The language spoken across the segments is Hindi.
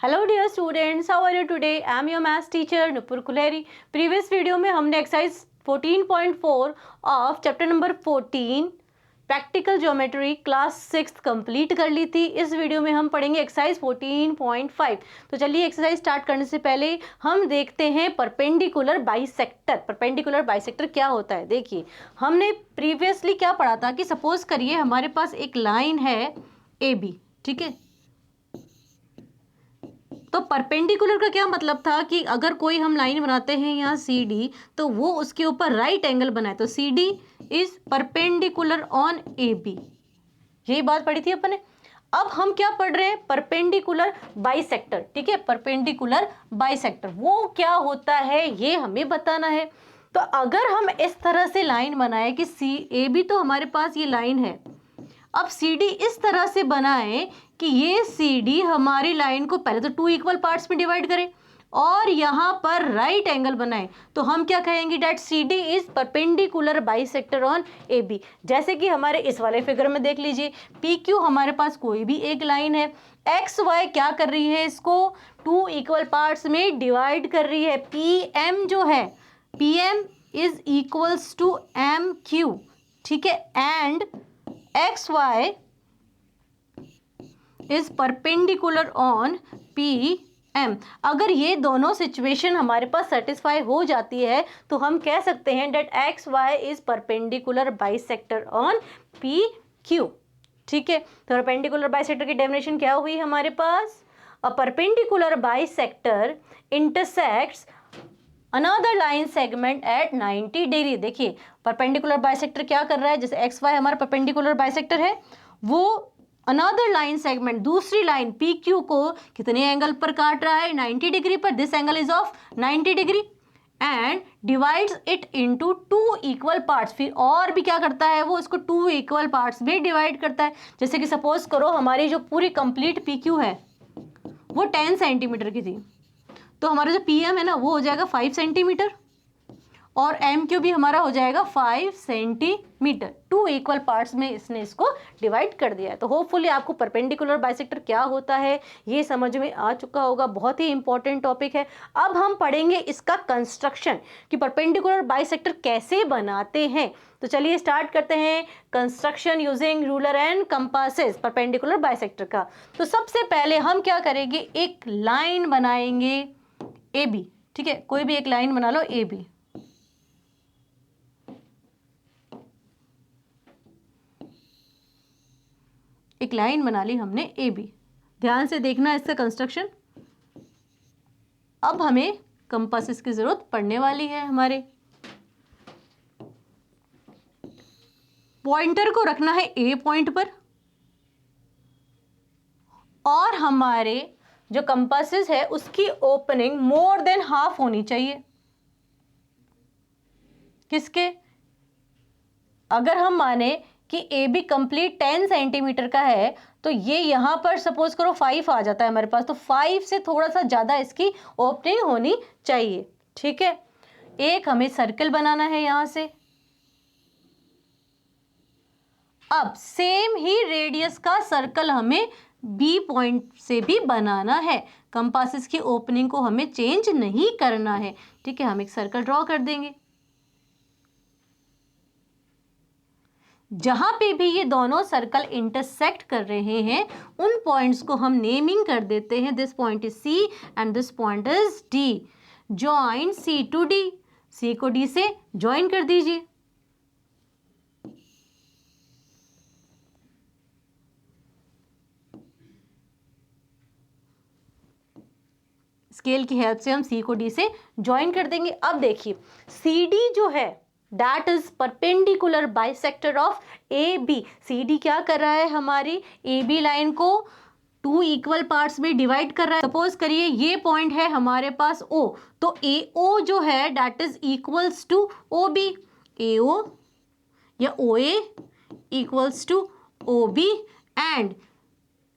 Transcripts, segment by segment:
Hello dear students, how are you today? I am your maths teacher Nupur Kuleri. Previous video में हमने exercise 14.4 of chapter number 14 practical geometry class 6 complete कर ली थी। इस वीडियो में हम पढ़ेंगे एक्सरसाइज 14.5। तो चलिए एक्सरसाइज स्टार्ट करने से पहले हम देखते हैं परपेंडिकुलर बाइसेक्टर। परपेंडिकुलर बाइसेक्टर क्या होता है? देखिए, हमने प्रीवियसली क्या पढ़ा था कि सपोज करिए हमारे पास एक लाइन है ए बी, ठीक है। तो परपेंडिकुलर का क्या मतलब था कि अगर कोई हम लाइन बनाते हैं यहाँ सी डी, तो वो उसके ऊपर राइट एंगल बनाए, तो C D is perpendicular on A B. यही बात पढ़ी थी अपन ने। अब हम क्या पढ़ रहे हैं? परपेंडिकुलर बाइसेक्टर, ठीक है। परपेंडिकुलर बाइसेक्टर वो क्या होता है ये हमें बताना है। तो अगर हम इस तरह से लाइन बनाए कि सी ए बी, तो हमारे पास ये लाइन है। अब सी डी इस तरह से बनाए कि ये सी डी हमारी लाइन को पहले तो टू इक्वल पार्ट्स में डिवाइड करे और यहाँ पर राइट एंगल बनाए, तो हम क्या कहेंगे? That C D is perpendicular bisector on A B. जैसे कि हमारे इस वाले फिगर में देख लीजिए, पी क्यू हमारे पास कोई भी एक लाइन है, एक्स वाई क्या कर रही है? इसको टू इक्वल पार्ट्स में डिवाइड कर रही है। पी एम जो है, P M is equals to M Q, ठीक है। And X Y is perpendicular on P M. अगर ये दोनों सिचुएशन हमारे पास सेटिस्फाई हो जाती है तो हम कह सकते हैं that X Y is perpendicular bisector on P Q, ठीक है। तो परपेंडिकुलर बाइसेक्टर की डेफिनेशन क्या हुई हमारे पास? A perpendicular bisector intersects another line segment at 90 degree. देखिए, परपेंडिकुलर बाइसेक्टर क्या कर रहा है? जैसे एक्स वाई हमारा परपेंडिकुलर बाइसेक्टर है, वो अनदर लाइन सेगमेंट, दूसरी लाइन पी क्यू को कितने एंगल पर काट रहा है? 90 डिग्री पर। This angle is of 90 degree and divides it into two equal parts. फिर और भी क्या करता है? वो इसको टू इक्वल पार्ट्स में डिवाइड करता है। जैसे कि सपोज करो हमारी जो पूरी कंप्लीट पी क्यू है वो 10 सेंटीमीटर की थी, तो हमारा जो पी एम है ना वो हो जाएगा 5 सेंटीमीटर और एम क्यू भी हमारा हो जाएगा 5 सेंटीमीटर। टू इक्वल पार्ट्स में इसने इसको डिवाइड कर दिया है। तो होपफुली आपको परपेंडिकुलर बाइसेक्टर क्या होता है ये समझ में आ चुका होगा। बहुत ही इंपॉर्टेंट टॉपिक है। अब हम पढ़ेंगे इसका कंस्ट्रक्शन कि परपेंडिकुलर बाइसेक्टर कैसे बनाते हैं। तो चलिए स्टार्ट करते हैं construction using ruler and compasses perpendicular bisector का। तो सबसे पहले हम क्या करेंगे? एक लाइन बनाएंगे ए बी, ठीक है। कोई भी एक लाइन बना लो ए बी। एक लाइन बना ली हमने ए बी। ध्यान से देखना इसका कंस्ट्रक्शन। अब हमें कंपासेस की जरूरत पड़ने वाली है। हमारे पॉइंटर को रखना है ए पॉइंट पर और हमारे जो कंपासेस है उसकी ओपनिंग मोर देन हाफ होनी चाहिए। किसके? अगर हम माने कि ए बी कंप्लीट 10 सेंटीमीटर का है तो ये यहां पर सपोज करो 5 आ जाता है हमारे पास, तो 5 से थोड़ा सा ज्यादा इसकी ओपनिंग होनी चाहिए, ठीक है। एक हमें सर्कल बनाना है यहां से। अब सेम ही रेडियस का सर्कल हमें बी पॉइंट से भी बनाना है। कंपासेस की ओपनिंग को हमें चेंज नहीं करना है, ठीक है। हम एक सर्कल ड्रॉ कर देंगे। जहां पे भी ये दोनों सर्कल इंटरसेक्ट कर रहे हैं उन पॉइंट्स को हम नेमिंग कर देते हैं। This point is C and this point is D. Join C to D. C को डी से ज्वाइन कर दीजिए। स्केल की हेल्प से हम सी को डी से ज्वाइन कर देंगे। अब देखिए, सी डी जो है that is perpendicular bisector of A B. C D क्या कर रहा है? हमारी ए बी लाइन को टू इक्वल पार्ट्स में डिवाइड कर रहा है। सपोज करिए ये पॉइंट है हमारे पास ओ, तो ए ओ जो है that is equals to O B. A O या O A equals to O B and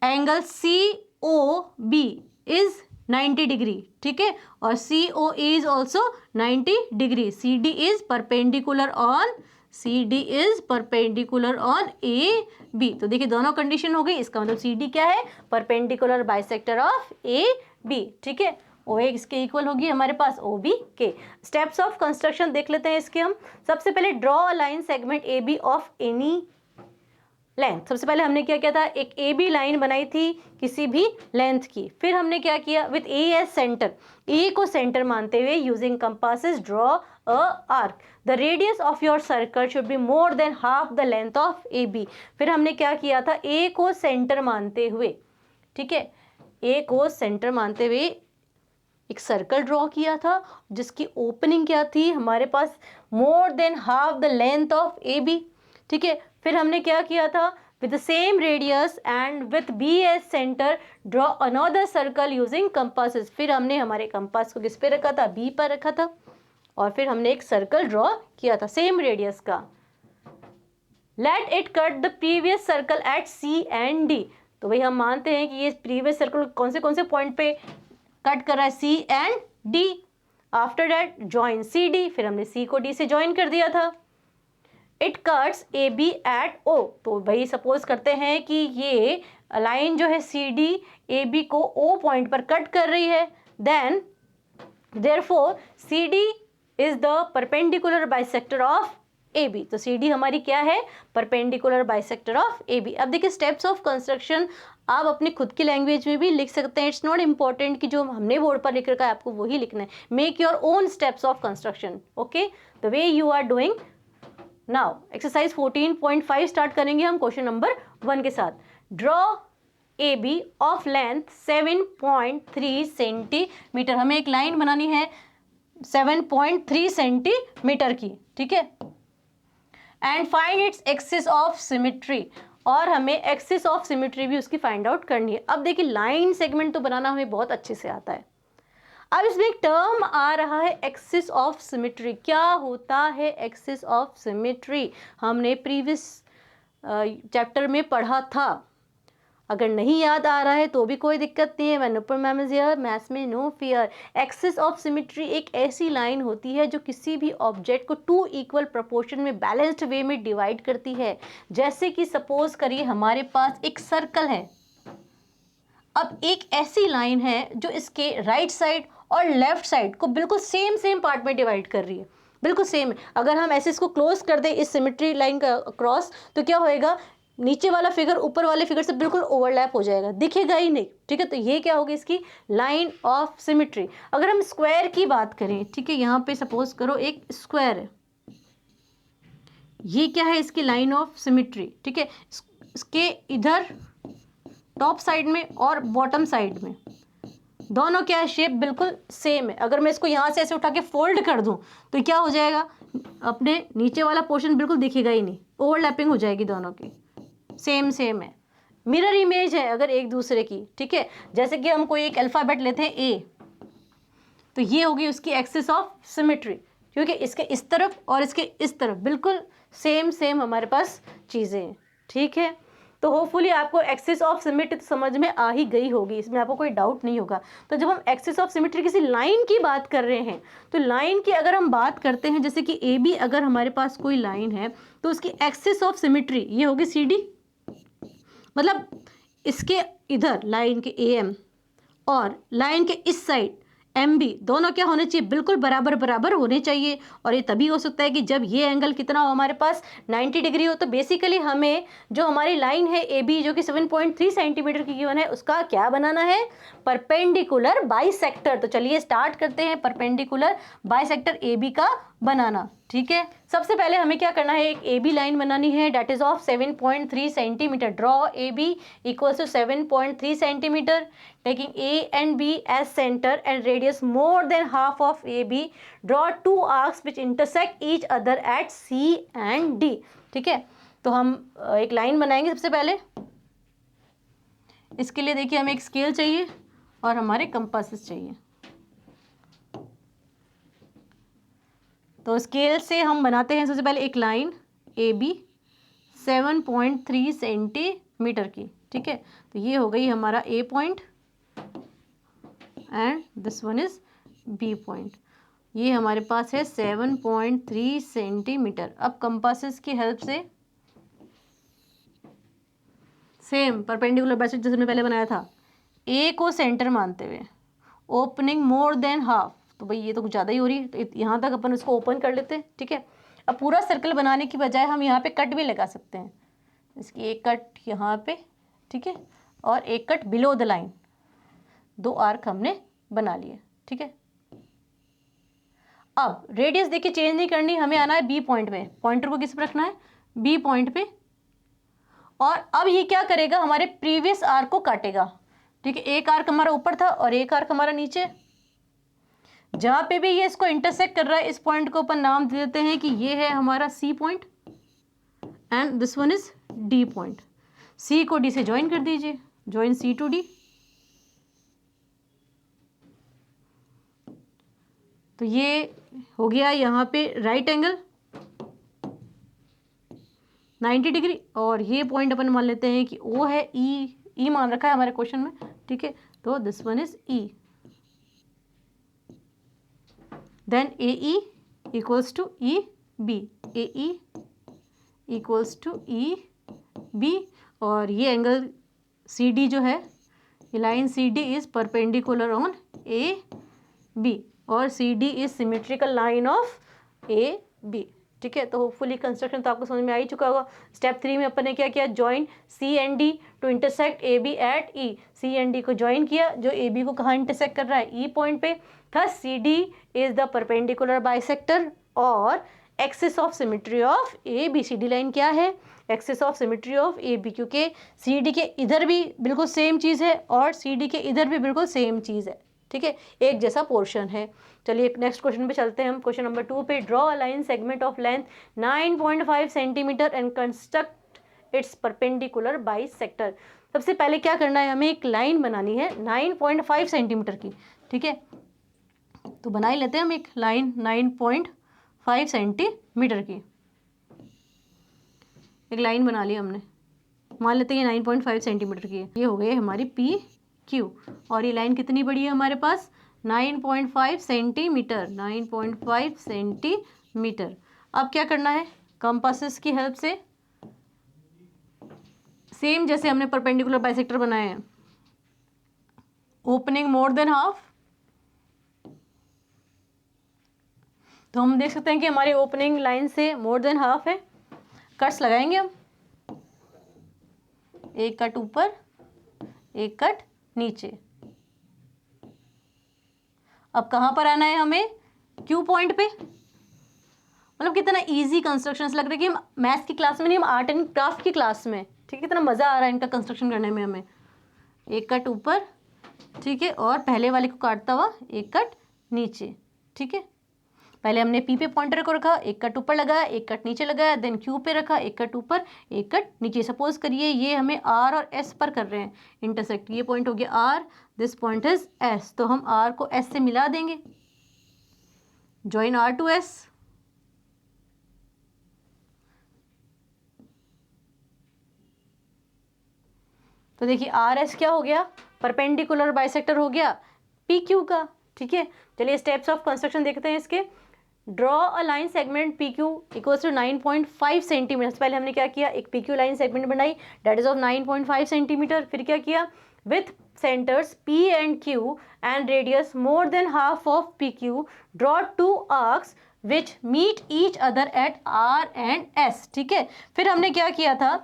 angle C O B is 90 degree, ठीक है। और C O is also 90 degree. C D is perpendicular on C D is perpendicular on A B. तो देखिए दोनों कंडीशन हो गई, इसका मतलब सी डी क्या है, perpendicular bisector of A B. ठीक है, ओ ए इसके इक्वल होगी हमारे पास ओ बी के। स्टेप्स ऑफ कंस्ट्रक्शन देख लेते हैं इसके हम। सबसे पहले draw a line segment A B of any length. सबसे पहले हमने क्या किया था, एक ए बी लाइन बनाई थी किसी भी लेंथ की। फिर हमने क्या किया, with A as centre, A को सेंटर मानते हुए using compasses draw a arc. The radius of your circle should be more than half the length of A B. फिर हमने क्या किया था, ए को सेंटर मानते हुए, ठीक है, ए को सेंटर मानते हुए एक सर्कल ड्रॉ किया था जिसकी ओपनिंग क्या थी हमारे पास, more than half the length of A B. ठीक है, फिर हमने क्या किया था, with the same radius and with B as centre draw another circle using compasses. फिर हमने हमारे कंपास को किस पे रखा था, बी पर रखा था, और फिर हमने एक सर्कल ड्रॉ किया था सेम रेडियस का। Let it cut the previous circle at C and D. तो भाई हम मानते हैं कि ये प्रीवियस सर्कल कौन से पॉइंट पे कट कर रहा है, C and D. After that join C D, फिर हमने सी को डी से ज्वाइन कर दिया था। It cuts A B at O. तो भाई सपोज करते हैं कि ये लाइन जो है सी डी ए बी को ओ पॉइंट पर कट कर रही है, then therefore C D is the perpendicular bisector of A B. तो सी डी हमारी क्या है, perpendicular bisector of A B. अब देखिए स्टेप्स ऑफ कंस्ट्रक्शन आप अपनी खुद की लैंग्वेज में भी लिख सकते हैं। इट्स नॉट इम्पॉर्टेंट कि जो हमने बोर्ड पर लिख रखा है आपको वही लिखना है। Make your own steps of construction, okay, the way you are doing now. Exercise 14.5 start करेंगे हम क्वेश्चन नंबर 1 के साथ। Draw A B of length 7.3 centimetre. हमें एक लाइन बनानी है 7.3 सेंटीमीटर की, ठीक है, and find its axis of symmetry. और हमें एक्सिस ऑफ सिमेट्री भी उसकी फाइंड आउट करनी है। अब देखिए लाइन सेगमेंट तो बनाना हमें बहुत अच्छे से आता है। अब इसमें एक टर्म आ रहा है एक्सिस ऑफ सिमेट्री। क्या होता है एक्सिस ऑफ सिमेट्री, हमने प्रीवियस चैप्टर में पढ़ा था। अगर नहीं याद आ रहा है तो भी कोई दिक्कत नहीं है, व्हेन ऊपर मैम इज हियर, मैथ्स में no fear. Axis of symmetry एक ऐसी लाइन होती है जो किसी भी ऑब्जेक्ट को 2 इक्वल प्रोपोर्शन में बैलेंस्ड वे में डिवाइड करती है। जैसे कि सपोज करिए हमारे पास एक सर्कल है, अब एक ऐसी लाइन है जो इसके राइट साइड और लेफ्ट साइड को बिल्कुल सेम पार्ट में डिवाइड कर रही है, बिल्कुल सेम। अगर हम ऐसे इसको क्लोज कर दें इस सिमेट्री लाइन का क्रॉस, तो क्या होएगा, नीचे वाला फिगर ऊपर वाले फिगर से बिल्कुल ओवरलैप हो जाएगा, दिखेगा ही नहीं। ठीक है, तो ये क्या होगी इसकी लाइन ऑफ सिमेट्री। अगर हम स्क्वायर की बात करें, ठीक है, यहाँ पे सपोज करो एक स्क्वायर है, ये क्या है इसकी लाइन ऑफ सिमेट्री। ठीक है, इसके इधर टॉप साइड में और बॉटम साइड में दोनों क्या है, शेप बिल्कुल सेम है। अगर मैं इसको यहाँ से ऐसे उठा के फोल्ड कर दूँ तो क्या हो जाएगा, अपने नीचे वाला पोर्शन बिल्कुल दिखेगा ही नहीं, ओवरलैपिंग हो जाएगी दोनों की, सेम है, मिरर इमेज है अगर एक दूसरे की। ठीक है, जैसे कि हम कोई एक अल्फ़ाबेट लेते हैं ए, तो ये होगी उसकी एक्सिस ऑफ सिमेट्री, क्योंकि इसके इस तरफ और इसके इस तरफ बिल्कुल सेम हमारे पास चीज़ें हैं। ठीक है, तो होपफुली आपको एक्सिस ऑफ सिमेट्री तो समझ में आ ही गई होगी, इसमें आपको कोई डाउट नहीं होगा। तो जब हम एक्सिस ऑफ सिमेट्री किसी लाइन की बात कर रहे हैं, तो लाइन की अगर हम बात करते हैं, जैसे कि ए बी अगर हमारे पास कोई लाइन है तो उसकी एक्सिस ऑफ सिमेट्री ये होगी सी डी। मतलब इसके इधर लाइन के ए एम और लाइन के इस साइड एम बी दोनों क्या होने चाहिए, बिल्कुल बराबर होने चाहिए। और ये तभी हो सकता है कि जब ये एंगल कितना हो हमारे पास 90 डिग्री हो। तो बेसिकली हमें जो हमारी लाइन है ए बी जो कि 7.3 सेंटीमीटर की गिवन है, उसका क्या बनाना है, परपेंडिकुलर बाइसेक्टर। तो चलिए स्टार्ट करते हैं परपेंडिकुलर बाइसेक्टर ए बी का बनाना। ठीक है, सबसे पहले हमें क्या करना है, एक ए बी लाइन बनानी है that is of 7.3 centimetre. Draw A B equals to 7.3 centimetre, taking A and B as center and radius more than half of AB. Draw 2 arcs which intersect each other at C and D. ठीक है, तो हम एक लाइन बनाएंगे सबसे पहले। इसके लिए देखिए हमें एक स्केल चाहिए और हमारे कंपासेस चाहिए। तो स्केल से हम बनाते हैं सबसे पहले एक लाइन ए बी 7.3 सेंटीमीटर की। ठीक है, तो ये हो गई हमारा A point and this one is B point. ये हमारे पास है 7.3 सेंटीमीटर। अब कंपासेस की हेल्प से सेम परपेंडिकुलर बाइसेक्टर जैसे हमने पहले बनाया था, ए को सेंटर मानते हुए ओपनिंग मोर देन हाफ, तो भाई ये तो कुछ ज़्यादा ही हो रही है, तो यहाँ तक अपन इसको ओपन कर लेते हैं। ठीक है, अब पूरा सर्कल बनाने की बजाय हम यहाँ पे कट भी लगा सकते हैं। इसकी एक कट यहाँ पे, ठीक है, और एक cut below the line, 2 arc हमने बना लिए। ठीक है, अब रेडियस देखिए चेंज नहीं करनी, हमें आना है बी पॉइंट में, पॉइंटर को किस पर रखना है, बी पॉइंट पे। और अब ये क्या करेगा, हमारे प्रीवियस आर्क को काटेगा। ठीक है, एक आर्क हमारा ऊपर था और एक आर्क हमारा नीचे, जहां पे भी ये इसको इंटरसेक्ट कर रहा है, इस पॉइंट को अपन नाम दे देते हैं कि ये है हमारा C point and this one is D point. C को डी से ज्वाइन कर दीजिए, ज्वाइन सी टू डी। तो ये हो गया यहाँ पे राइट एंगल 90 डिग्री, और ये पॉइंट अपन मान लेते हैं कि ओ है, ई मान रखा है हमारे क्वेश्चन में। ठीक है, तो this one is E, then A E equals to E B, A E equals to E B. और ये एंगल सी डी जो है, ये line C D is perpendicular on A B, और C D is symmetrical line of A B. ठीक है, तो होपफुली कंस्ट्रक्शन तो आपको समझ में आ ही चुका होगा। स्टेप 3 में अपन ने क्या किया, join C and D to intersect A B at E. C and D को ज्वाइन किया, जो ए बी को कहाँ इंटरसेक्ट कर रहा है, ई पॉइंट पे। Thus C D is the perpendicular bisector, और axis of symmetry of A B, C D line क्या है, axis of symmetry of A B, क्योंकि सी डी के इधर भी बिल्कुल सेम चीज़ है और सी डी के इधर भी बिल्कुल सेम चीज़ है। ठीक है, एक जैसा पोर्शन है। चलिए नेक्स्ट क्वेश्चन पे चलते हैं हम। क्वेश्चन नंबर 2 पे, draw a line segment of length 9.5 centimetre and construct it's perpendicular bisector. सबसे पहले क्या करना है, हमें एक लाइन बनानी है 9.5 सेंटीमीटर की। ठीक है, तो बना ही लेते हैं हम एक लाइन 9.5 सेंटीमीटर की। एक लाइन बना ली हमने, मान लेते हैं ये 9.5 सेंटीमीटर की है। ये हो गई हमारी पी क्यू, और ये लाइन कितनी बड़ी है हमारे पास, 9.5 सेंटीमीटर, 9.5 सेंटीमीटर। अब क्या करना है, कंपासेस की हेल्प से सेम जैसे हमने परपेंडिकुलर बाइसेक्टर बनाए हैं, ओपनिंग मोर देन हाफ, तो हम देख सकते हैं कि हमारी ओपनिंग लाइन से मोर देन हाफ है। कट्स लगाएंगे हम, एक कट ऊपर, एक कट नीचे। अब कहाँ पर आना है हमें, क्यू पॉइंट पे। मतलब कितना इजी कंस्ट्रक्शन लग रहा है कि हम मैथ्स की क्लास में नहीं, हम आर्ट एंड क्राफ्ट की क्लास में। ठीक है, कितना मज़ा आ रहा है इनका कंस्ट्रक्शन करने में हमें। एक कट ऊपर, ठीक है, और पहले वाले को काटता हुआ एक कट नीचे। ठीक है, पहले हमने पी पे पॉइंटर को रखा, एक कट ऊपर लगाया, एक कट नीचे लगाया, देन क्यू पे रखा, एक कट ऊपर, एक कट नीचे। सपोज करिए ये हमें आर और एस पर कर रहे हैं इंटरसेक्ट, ये पॉइंट हो गया R, this point is S, तो हम आर को एस से मिला देंगे, ज्वाइन आर टू एस। तो देखिए आर एस क्या हो गया, परपेंडिकुलर बाइसेक्टर हो गया पी क्यू का। ठीक है, चलिए स्टेप्स ऑफ कंस्ट्रक्शन देखते हैं इसके। Draw a line segment P Q equals to 9.5 centimetre. पहले हमने क्या किया, एक पी क्यू लाइन सेगमेंट बनाई डेट इज ऑफ 9.5 सेंटीमीटर। फिर क्या किया, with centres P and Q and radius more than half of P Q, draw 2 arcs which meet each other at R and S. ठीक है, फिर हमने क्या किया था,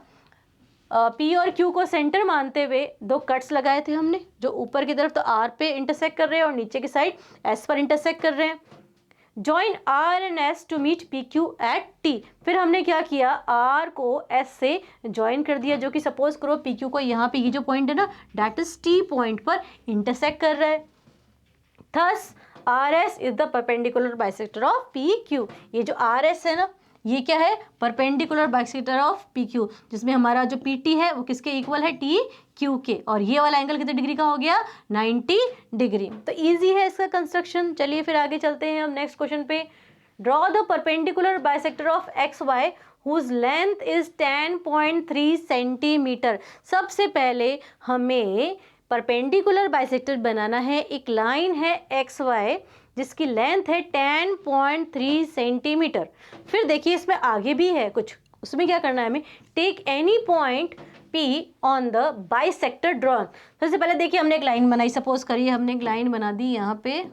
पी और क्यू को सेंटर मानते हुए 2 कट्स लगाए थे हमने, जो ऊपर की तरफ तो आर पे इंटरसेक्ट कर रहे हैं और नीचे की साइड एस पर इंटरसेक्ट कर रहे हैं। Join R and S to meet P Q at T. फिर हमने क्या किया, आर को एस से ज्वाइन कर दिया, जो कि सपोज करो पी क्यू को यहाँ पे ये जो पॉइंट है ना, डैट इज टी पॉइंट पर इंटरसेक्ट कर रहा है। Thus R S is the perpendicular bisector of P Q. ये जो आर एस है ना, ये क्या है, perpendicular bisector of P Q, जिसमें हमारा जो पी टी है वो किसके इक्वल है, टी क्यू के। और ये वाला एंगल कितने डिग्री का हो गया, 90 डिग्री। तो इजी है इसका कंस्ट्रक्शन। चलिए फिर आगे चलते हैं हम नेक्स्ट क्वेश्चन पे। Draw the perpendicular bisector of X Y whose length is 10.3 centimetre. सबसे पहले हमें परपेंडिकुलर बाइसेक्टर बनाना है। एक लाइन है एक्स वाई जिसकी लेंथ है 10.3 सेंटीमीटर। फिर देखिए इसमें आगे भी है कुछ, उसमें क्या करना है हमें, take any point P on the bisector drawn. सबसे पहले देखिए हमने एक लाइन बनाई, सपोज करिए हमने एक लाइन बना दी यहाँ पे,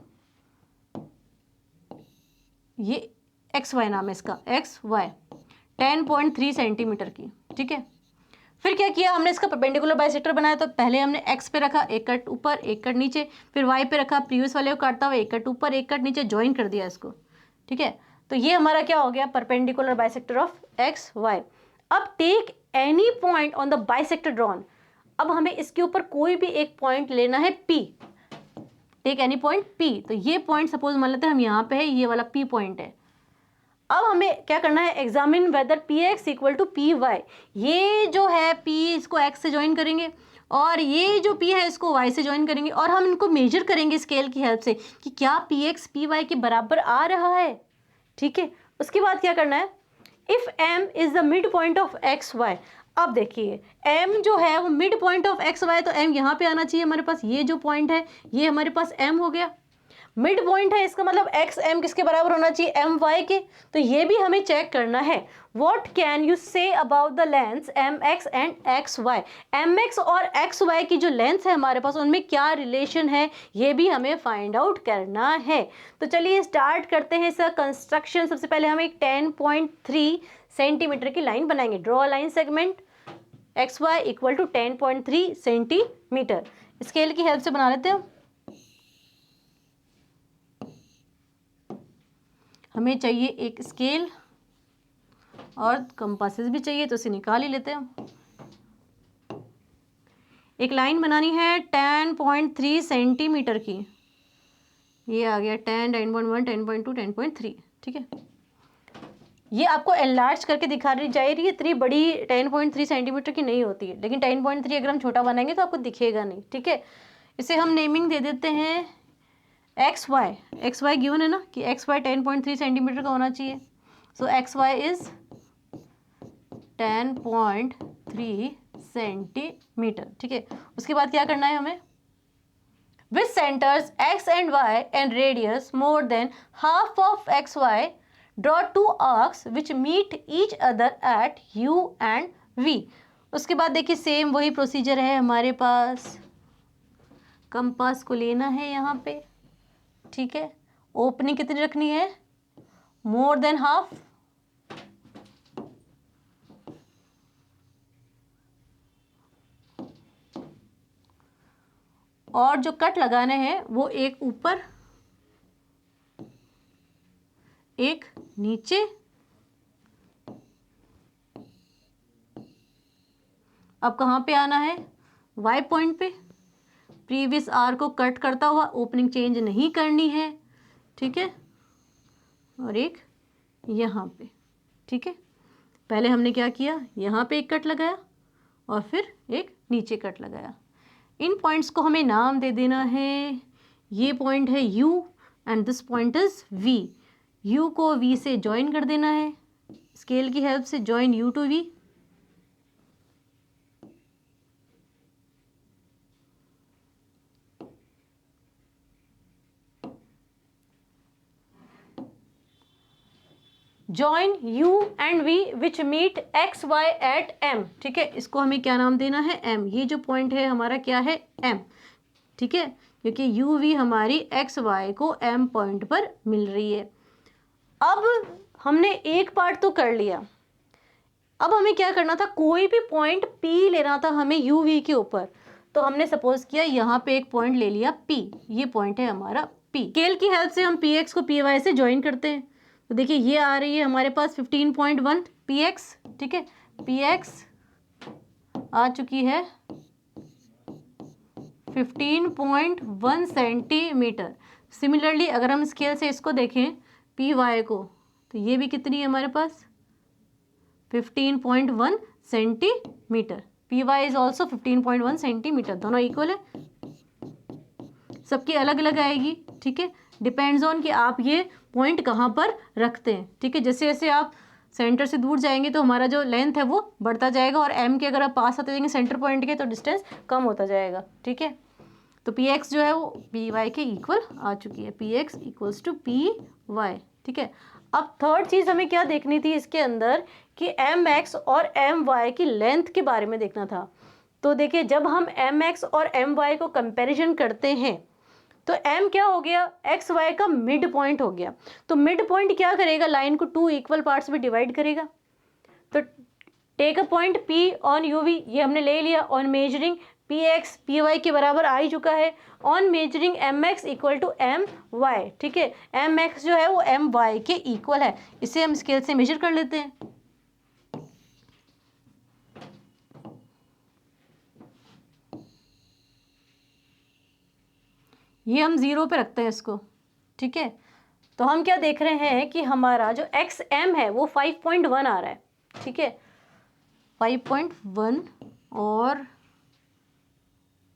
ये XY नाम है इसका, XY 10.3 सेंटीमीटर की, ठीक है। फिर क्या किया हमने, इसका परपेंडिकुलर बाइसेक्टर बनाया, तो पहले हमने X पे रखा, एक कट ऊपर एक कट नीचे, फिर Y पे रखा, प्रीवियस वाले को काटता हुआ एक कट ऊपर एक कट नीचे, ज्वाइन कर दिया इसको, ठीक है। तो ये हमारा क्या हो गया, परपेंडिकुलर बाइसेक्टर ऑफ XY। अब take any point on the bisector drawn, अब हमें इसके ऊपर कोई भी एक पॉइंट लेना है P, take any point P। तो ये पॉइंट सपोज मान लेते हैं हम यहाँ पे है, ये वाला P पॉइंट है। अब हमें क्या करना है, examine whether Px equal to Py। ये जो है P इसको x से ज्वाइन करेंगे और ये जो P है इसको y से ज्वाइन करेंगे, और हम इनको मेजर करेंगे स्केल की हेल्प से कि क्या Px Py के बराबर आ रहा है, ठीक है। उसके बाद क्या करना है, if m is the mid point of XY। अब देखिए m जो है वो मिड पॉइंट ऑफ XY, तो m यहाँ पे आना चाहिए हमारे पास, ये जो पॉइंट है ये हमारे पास m हो गया, मिड पॉइंट है, इसका मतलब एक्स एम किसके बराबर होना चाहिए, एम वाई के। तो ये भी हमें चेक करना है। What can you say about the length M X and X Y, M X और एक्स वाई की जो लेंथ है हमारे पास उनमें क्या रिलेशन है, ये भी हमें फाइंड आउट करना है। तो चलिए स्टार्ट करते हैं इसका कंस्ट्रक्शन। सबसे पहले हम एक 10.3 सेंटीमीटर की लाइन बनाएंगे। Draw line segment X Y equal to 10.3 centimetre. Scale की हेल्प से बना लेते हैं। हमें चाहिए एक स्केल और कंपासेस भी चाहिए, तो इसे निकाल ही लेते हैं। एक लाइन बनानी है 10.3 सेंटीमीटर की, ये आ गया 10, 10.1, 10.2, 10.3, ठीक है। ये आपको एनलार्ज करके दिखा रही जा रही है, इतनी बड़ी 10.3 सेंटीमीटर की नहीं होती है, लेकिन 10.3 अगर हम छोटा बनाएंगे तो आपको दिखेगा नहीं, ठीक है। इसे हम नेमिंग दे देते हैं एक्स वाई गिवन है ना कि एक्स वाई 10.3 सेंटीमीटर का होना चाहिए। So X Y is 10.3 centimetre, ठीक है। उसके बाद क्या करना है हमें, with centres X and Y and radius more than half of X Y, draw two arcs which meet each other at U and V. उसके बाद देखिए सेम वही प्रोसीजर है हमारे पास, कंपास को लेना है यहाँ पे, ठीक है। ओपनिंग कितनी रखनी है, मोर देन हाफ, और जो कट लगाने हैं वो एक ऊपर एक नीचे। अब कहाँ पे आना है, वाई पॉइंट पे, प्रीवियस आर को कट करता हुआ, ओपनिंग चेंज नहीं करनी है, ठीक है। और एक यहाँ पे, ठीक है। पहले हमने क्या किया, यहाँ पे एक कट लगाया और फिर एक नीचे कट लगाया। इन पॉइंट्स को हमें नाम दे देना है, ये पॉइंट है U and this point is V। U को V से ज्वाइन कर देना है, स्केल की हेल्प से join U to V। Join U and V which meet X Y at M, ठीक है। इसको हमें क्या नाम देना है, M। ये जो पॉइंट है हमारा क्या है, M, ठीक है, क्योंकि U V हमारी एक्स वाई को M पॉइंट पर मिल रही है। अब हमने एक पार्ट तो कर लिया, अब हमें क्या करना था, कोई भी पॉइंट P लेना था हमें U V के ऊपर। तो हमने सपोज किया यहाँ पे एक पॉइंट ले लिया P, ये पॉइंट है हमारा P। स्केल की हेल्प से हम PX को PY से ज्वाइन करते हैं। तो देखिए ये आ रही है हमारे पास 15.1 PX, ठीक है। PX आ चुकी है 15.1 सेंटीमीटर। सिमिलरली अगर हम स्केल से इसको देखें PY को, तो ये भी कितनी है हमारे पास, 15.1 centimetre. PY is also 15.1 centimetre, दोनों इक्वल है, सबकी अलग अलग आएगी, ठीक है। डिपेंड्स ऑन कि आप ये पॉइंट कहाँ पर रखते हैं, ठीक है। जैसे जैसे आप सेंटर से दूर जाएंगे तो हमारा जो लेंथ है वो बढ़ता जाएगा, और M के अगर आप पास आते जाएंगे सेंटर पॉइंट के तो डिस्टेंस कम होता जाएगा, ठीक है। तो पी एक्स जो है वो पी वाई के इक्वल आ चुकी है, P X equals to P Y. ठीक है, अब थर्ड चीज़ हमें क्या देखनी थी इसके अंदर कि एम एक्स और एम वाई की लेंथ के बारे में देखना था। तो देखिए जब हम एम एक्स और एम वाई को कंपैरिजन करते हैं तो m क्या हो गया, एक्स वाई का मिड पॉइंट हो गया। तो मिड पॉइंट क्या करेगा, लाइन को 2 इक्वल पार्ट्स में डिवाइड करेगा। तो take a point P on UV, ये हमने ले लिया। ऑन मेजरिंग PX PY के बराबर आ ही चुका है। On measuring MX equal to MY। ठीक है, MX जो है वो MY के इक्वल है। इसे हम स्केल से मेजर कर लेते हैं। ये हम 0 पे रखते हैं इसको। ठीक है, तो हम क्या देख रहे हैं कि हमारा जो XM है वो 5.1 आ रहा है। ठीक है, 5.1 और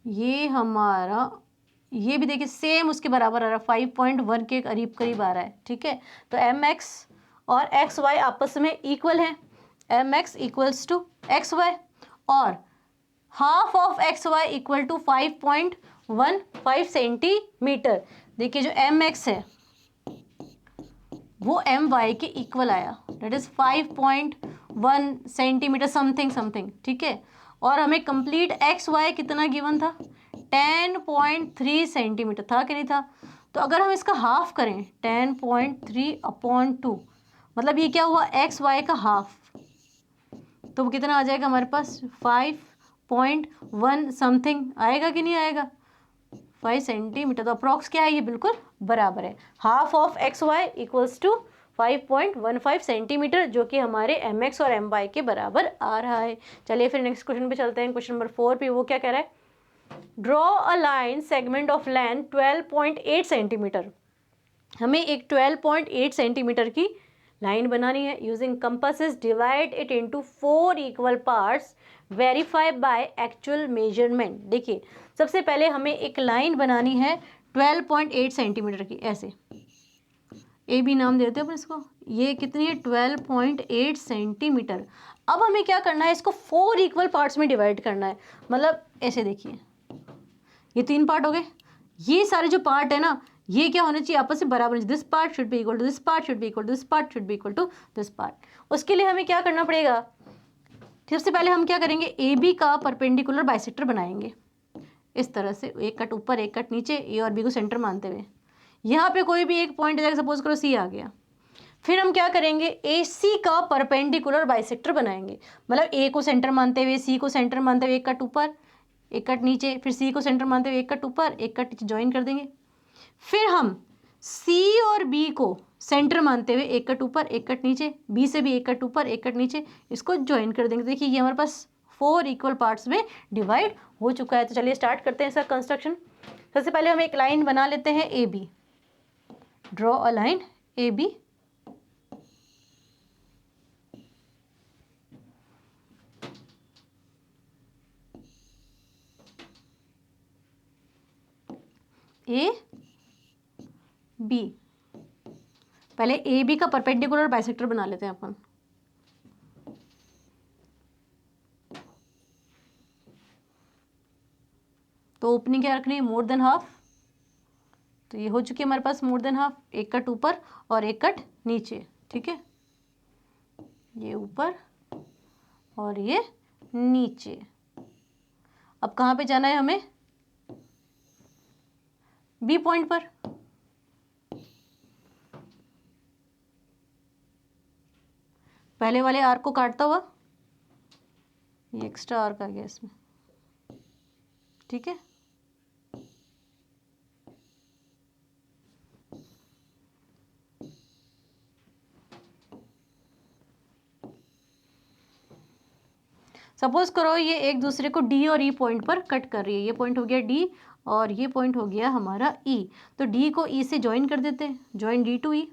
ये हमारा ये भी देखिए सेम उसके बराबर आ रहा है, 5.1 के करीब करीब आ रहा है। ठीक है, तो MX और XY आपस में इक्वल हैं। MX इक्वल्स टू XY और half of XY equal to 5.15 centimetre. देखिए जो MX है वो MY के इक्वल आया, that is 5.1 centimetre something something. ठीक है, और हमें कंप्लीट XY कितना गिवन था, 10.3 सेंटीमीटर था कि नहीं था। तो अगर हम इसका हाफ करें 10.3/2, मतलब ये क्या हुआ, XY का हाफ, तो वो कितना आ जाएगा हमारे पास, 5.1 समथिंग आएगा कि नहीं आएगा, 5 सेंटीमीटर। तो अप्रॉक्स क्या है, ये बिल्कुल बराबर है। Half of XY equals to 5.15 centimetre, जो कि हमारे MX और MY के बराबर आ रहा है। चलिए फिर नेक्स्ट क्वेश्चन पे चलते हैं। क्वेश्चन नंबर 4 पे वो क्या कह रहा है, draw a line segment of length 12.8 centimetre. हमें एक 12.8 सेंटीमीटर की लाइन बनानी है। Using compasses divide it into 4 equal parts, verify by actual measurement. देखिए सबसे पहले हमें एक लाइन बनानी है 12.8 सेंटीमीटर की, ऐसे ए बी नाम देते हैं अपन इसको। ये कितनी है, 12.8 सेंटीमीटर। अब हमें क्या करना है, इसको 4 इक्वल पार्ट्स में डिवाइड करना है। मतलब ऐसे देखिए, ये 3 पार्ट हो गए। ये सारे जो पार्ट है ना, ये क्या होने चाहिए, आपस में बराबर। This part should be equal to this part, should be equal to this part, should be equal to this part. उसके लिए हमें क्या करना पड़ेगा, सबसे पहले हम क्या करेंगे, ए बी का परपेंडिकुलर बाइसेक्टर बनाएंगे इस तरह से, एक कट ऊपर एक कट नीचे, ए और बी को सेंटर मानते हुए। यहाँ पे कोई भी एक पॉइंट जाएगा, सपोज करो सी आ गया। फिर हम क्या करेंगे, ए सी का परपेंडिकुलर बाइसेक्टर बनाएंगे। मतलब ए को सेंटर मानते हुए, सी को सेंटर मानते हुए, एक कट ऊपर एक कट नीचे, फिर सी को सेंटर मानते हुए एक कट ऊपर एक कट नीचे, ज्वाइन कर देंगे। फिर हम सी और बी को सेंटर मानते हुए एक कट ऊपर एक कट नीचे, बी से भी एक कट ऊपर एक कट नीचे, इसको ज्वाइन कर देंगे। देखिए ये हमारे पास 4 इक्वल पार्ट्स में डिवाइड हो चुका है। तो चलिए स्टार्ट करते हैं इसका कंस्ट्रक्शन। सबसे पहले हम एक लाइन बना लेते हैं A B. Draw a line A B. A B, पहले ए बी का परपेंडिकुलर बाइसेक्टर बना लेते हैं अपन। तो ओपनिंग क्या रखनी है, मोर देन हाफ। तो ये हो चुकी है हमारे पास मोर देन हाफ, एक कट ऊपर और एक कट नीचे। ठीक है, ये ऊपर और ये नीचे। अब कहाँ पे जाना है हमें, बी पॉइंट पर। पहले वाले आर्क को काटता हुआ, ये एक्स्ट्रा आर्क आ गया इसमें। ठीक है, सपोज करो ये एक दूसरे को डी और ई पॉइंट पर कट कर रही है। ये पॉइंट हो गया डी और ये पॉइंट हो गया हमारा ई। तो डी को ई से ज्वाइन कर देते हैं, join D to E.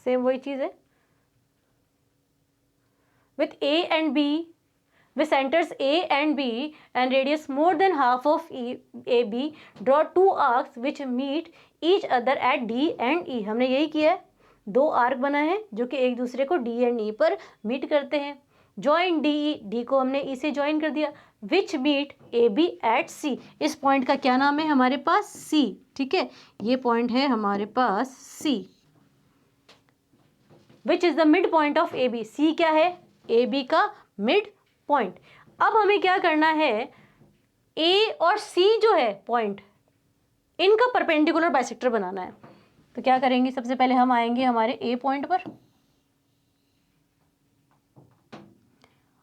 Same वही चीज है with A and B, with centers A and B and radius more than half of AB, draw 2 arcs which meet each other at D and E। हमने यही किया है, दो आर्क बना है जो कि एक दूसरे को डी एंड ई पर मीट करते हैं। ज्वाइन डी ई, डी को हमने ई से ज्वाइन कर दिया। विच मीट ए बी एट सी, इस पॉइंट का क्या नाम है हमारे पास? सी। ठीक है, ये पॉइंट है हमारे पास C. Which is the mid point of A B, C क्या है? ए बी का मिड पॉइंट। अब हमें क्या करना है, ए और सी जो है पॉइंट, इनका परपेंडिकुलर बाइसेक्टर बनाना है। तो क्या करेंगे, सबसे पहले हम आएंगे हमारे ए पॉइंट पर।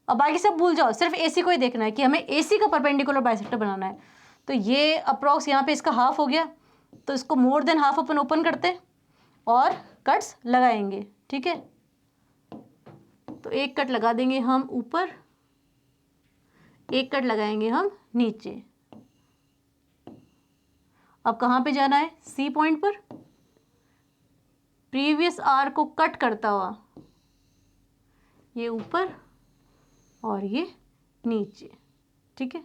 अब बाकी सब भूल जाओ, सिर्फ एसी को ही देखना है कि हमें एसी का परपेंडिकुलर बाइसेक्टर बनाना है। तो ये अप्रॉक्स यहाँ पे इसका हाफ हो गया, तो इसको मोर देन हाफ अपन ओपन करते और कट्स लगाएंगे। ठीक है, तो एक कट लगा देंगे हम ऊपर, एक कट लगाएंगे हम नीचे। अब कहाँ पे जाना है? सी पॉइंट पर। प्रीवियस आर को कट करता हुआ ये ऊपर और ये नीचे। ठीक है,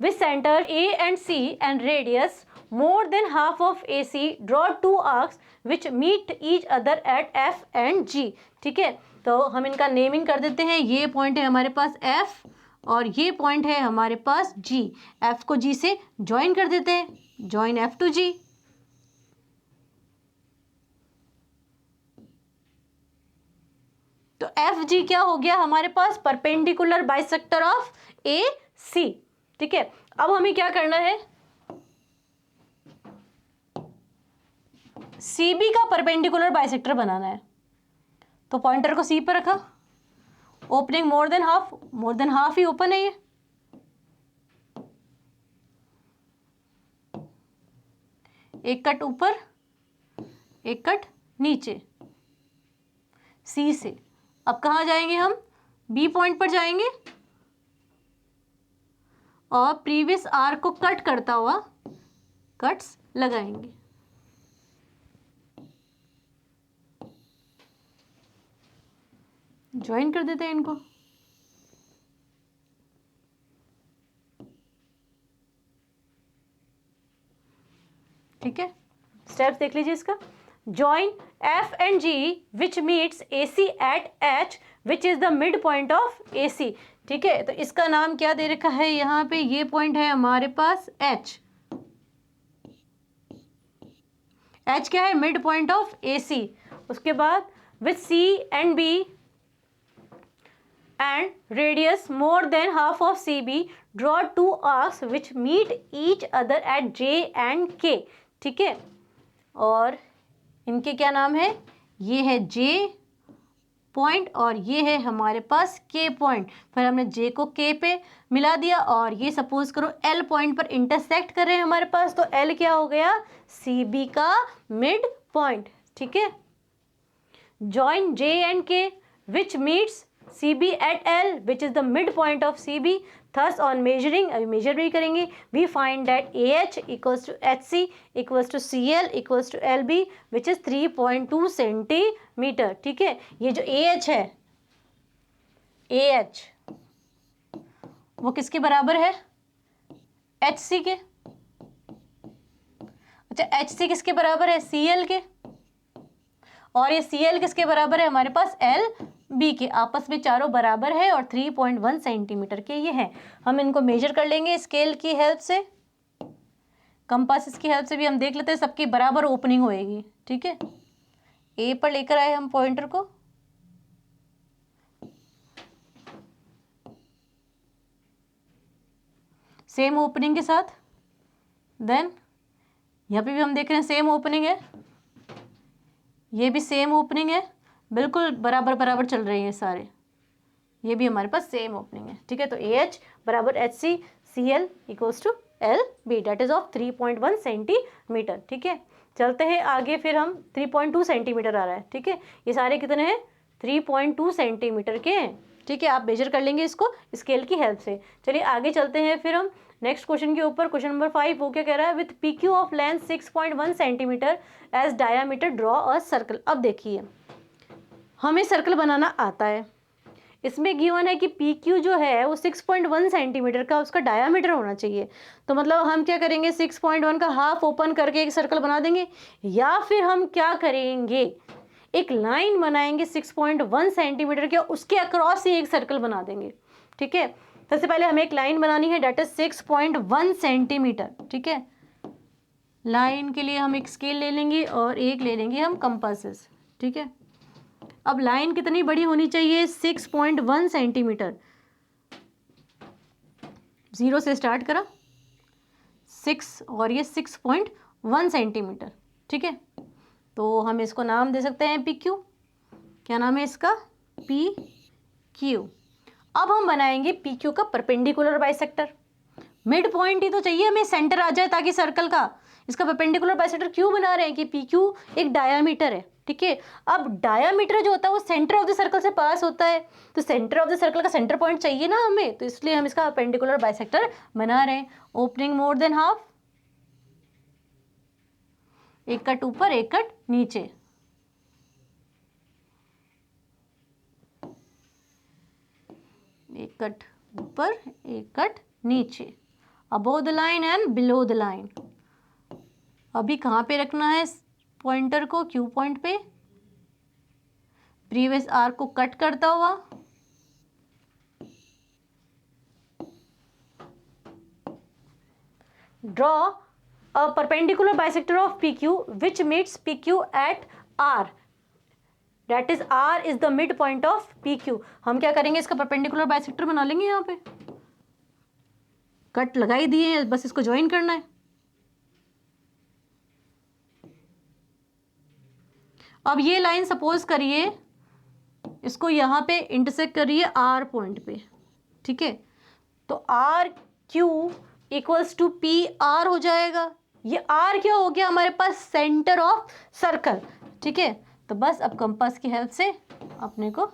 with centre A and C and radius more than half of AC, draw two arcs which meet each other at F and G। ठीक है, तो हम इनका नेमिंग कर देते हैं। ये पॉइंट है हमारे पास F और ये पॉइंट है हमारे पास G। F को G से ज्वाइन कर देते हैं, ज्वाइन F to G। तो FG क्या हो गया हमारे पास? Perpendicular bisector of AC। ठीक है, अब हमें क्या करना है, CB का परपेंडिकुलर बाइसेक्टर बनाना है। तो पॉइंटर को C पर रखा, ओपनिंग मोर देन हाफ ही ओपन है ये। एक कट ऊपर, एक कट नीचे C से। अब कहाँ जाएंगे हम? B पॉइंट पर जाएंगे और प्रीवियस आर्क को कट करता हुआ कट्स लगाएंगे। ज्वाइन कर देते हैं इनको। ठीक है, स्टेप्स देख लीजिए इसका। Join F and G which meets AC at H which is the mid point of AC। ठीक है, तो इसका नाम क्या दे रखा है यहाँ पे? ये पॉइंट है हमारे पास H। H क्या है? Mid point of AC। उसके बाद with C and B and radius more than half of CB, draw two arcs which meet each other at J and K। ठीक है, और इनके क्या नाम है? ये है J पॉइंट और ये है हमारे पास K पॉइंट। फिर हमने J को K पे मिला दिया और ये सपोज करो L पॉइंट पर इंटरसेक्ट कर रहे हैं हमारे पास, तो L क्या हो गया? CB का मिड पॉइंट। ठीक है, join J and K which meets CB at L which is the midpoint of CB। Thus on measuring, अभी मेजर भी करेंगे, we find that AH equals to HC equals to CL equals to LB which is 3.2 centimetre. ठीक है, ये जो AH है, AH वो किसके बराबर है? HC के। अच्छा, HC किसके बराबर है? CL के। और ये CL किसके बराबर है? हमारे पास LB के। आपस में चारों बराबर है और 3.1 सेंटीमीटर के ये हैं। हम इनको मेजर कर लेंगे स्केल की हेल्प से, कंपास की हेल्प से भी हम देख लेते हैं, सबकी बराबर ओपनिंग होएगी। ठीक है, ए पर लेकर आए हम पॉइंटर को, सेम ओपनिंग के साथ। देन यहाँ पे भी हम देख रहे हैं सेम ओपनिंग है, ये भी सेम ओपनिंग है, बिल्कुल बराबर बराबर चल रहे हैं सारे। ये भी हमारे पास सेम ओपनिंग है। ठीक है, तो AH बराबर HC CL equals to LB that is of 3.1 centimetre. ठीक है, चलते हैं आगे। फिर हम 3.2 सेंटीमीटर आ रहा है। ठीक है, ये सारे कितने हैं? 3.2 सेंटीमीटर के हैं। ठीक है, आप मेजर कर लेंगे इसको स्केल की हेल्प से। चलिए आगे चलते हैं फिर हम नेक्स्ट क्वेश्चन के ऊपर। क्वेश्चन नंबर 5 वो क्या कह रहा है? With PQ of length 6.1 centimetre as diameter draw a circle. अब देखिए, हमें सर्कल बनाना आता है, इसमें गिवन है कि पी क्यू जो है वो 6.1 सेंटीमीटर का उसका डायामीटर होना चाहिए। तो मतलब हम क्या करेंगे, 6.1 का हाफ ओपन करके एक सर्कल बना देंगे, या फिर हम क्या करेंगे, एक लाइन बनाएंगे 6.1 सेंटीमीटर के, उसके अक्रॉस ही एक सर्कल बना देंगे। ठीक है, सबसे पहले हमें एक लाइन बनानी है डेट इज 6.1 सेंटीमीटर। ठीक है, लाइन के लिए हम एक स्केल ले लेंगे और एक ले लेंगे हम कंपासेस। ठीक है, अब लाइन कितनी बड़ी होनी चाहिए, 6.1 सेंटीमीटर। 0 से स्टार्ट करा 6 और ये 6.1 सेंटीमीटर। ठीक है, तो हम इसको नाम दे सकते हैं पी क्यू। क्या नाम है इसका, पी क्यू। अब हम बनाएंगे पी क्यू का परपेंडिकुलर बाइसेक्टर। मिड पॉइंट ही तो चाहिए हमें, सेंटर आ जाए ताकि सर्कल का। इसका परपेंडिकुलर बाइसेक्टर क्यों बना रहे हैं कि पी क्यू एक डायामीटर है। ठीक है, अब डायामीटर जो होता है वो सेंटर ऑफ द सर्कल से पास होता है, तो सेंटर ऑफ द सर्कल का सेंटर पॉइंट चाहिए ना हमें, तो इसलिए हम इसका परपेंडिकुलर बाइसेक्टर बना रहे हैं। ओपनिंग मोर देन हाफ, एक कट ऊपर एक कट नीचे। एक कट ऊपर एक कट नीचे, above the line and below the line. अभी कहाँ पे रखना है पॉइंटर को, क्यू पॉइंट पे, प्रीवियस आर्क को कट करता हुआ। Draw a perpendicular bisector of PQ which meets PQ at R, that is R is the mid point of PQ। हम क्या करेंगे, इसका परपेंडिकुलर बाइसेक्टर बना लेंगे। यहाँ पे कट लगाई दिए हैं, बस इसको ज्वाइन करना है। अब ये लाइन सपोज करिए इसको यहाँ पे इंटरसेक्ट करिए R पॉइंट पे। ठीक है, तो R Q equals to P R हो जाएगा। ये आर क्या हो गया हमारे पास, सेंटर ऑफ सर्कल। ठीक है, तो बस अब कंपास की हेल्प से अपने को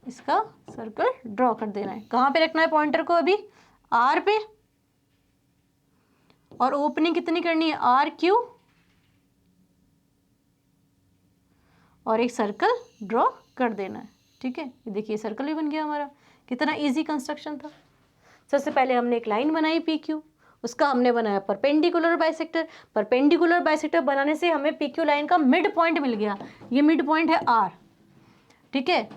इसका सर्कल ड्रॉ कर देना है। कहाँ पे रखना है पॉइंटर को, अभी आर पे, और ओपनिंग कितनी करनी है, आर क्यू, और एक सर्कल ड्रॉ कर देना है। ठीक है, ये देखिए सर्कल ही बन गया हमारा। कितना इजी कंस्ट्रक्शन था। सबसे पहले हमने एक लाइन बनाई पी क्यू, उसका हमने बनाया परपेंडिकुलर बाइसेक्टर। परपेंडिकुलर बाइसेक्टर बनाने से हमें पी क्यू लाइन का मिड पॉइंट मिल गया, ये मिड पॉइंट है आर। ठीक है,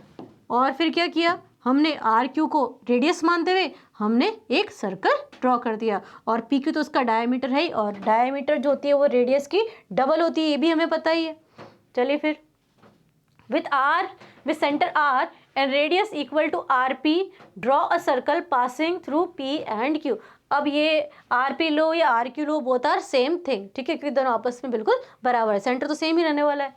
और फिर क्या किया हमने, आर क्यू को रेडियस मानते हुए हमने एक सर्कल ड्रॉ कर दिया, और पी क्यू तो उसका डायमीटर है, और डायमीटर जो होती है वो रेडियस की डबल होती है, ये भी हमें पता ही है। चलिए फिर, with R, with center R and radius equal to RP, draw a circle passing through P and Q। अब ये RP लो या RQ लो, बोथ आर सेम थिंग। ठीक है, क्योंकि दोनों आपस में बिल्कुल बराबर है, सेंटर तो सेम ही रहने वाला है।